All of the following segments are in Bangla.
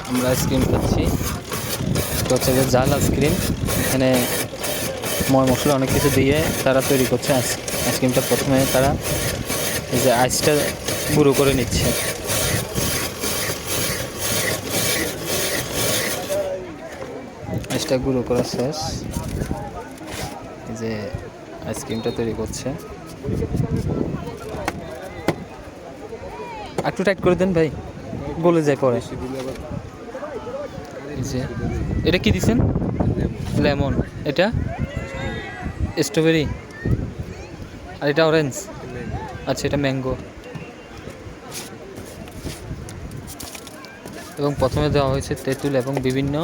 আমরা আইসক্রিম খাচ্ছি। এটা হচ্ছে যে জাল আইসক্রিম। এখানে ময় মশলা অনেক কিছু দিয়ে তারা তৈরি করছে আইসক্রিমটা। প্রথমে তারা এই যে আইসটা গুঁড়ো করে নিচ্ছে। আইসটা গুঁড়ো করা শেষ, এই যে আইসক্রিমটা তৈরি করছে। একটু টাইট করে দেন ভাই, গলে যায় পরে। এটা কি দিছেন? লেমন। এটা স্ট্রবেরি, আর এটা অরেঞ্জ। আচ্ছা, এটা ম্যাঙ্গো। এবং প্রথমে দেওয়া হয়েছে তেঁতুল এবং বিভিন্ন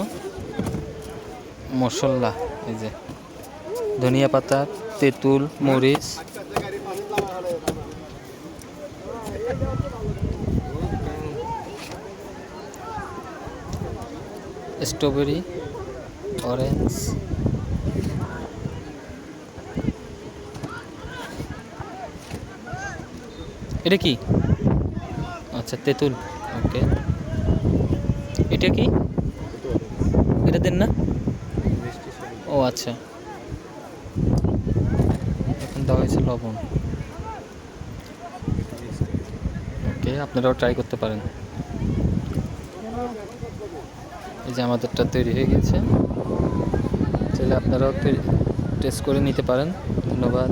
মশলা। এই যে ধনিয়া পাতা, তেঁতুল, মরিচ, স্ট্রবেরি, অরেঞ্জ। এটা কি? আচ্ছা, তেঁতুল। ওকে, এটা কি? এটা দেন না? ও আচ্ছা, এখন দেওয়া হয়েছে লবণ। ওকে, আপনারাও ট্রাই করতে পারেন। এই যে আমাদেরটা তৈরি হয়ে গেছে, চাইলে আপনারাও টেস্ট করে নিতে পারেন। ধন্যবাদ।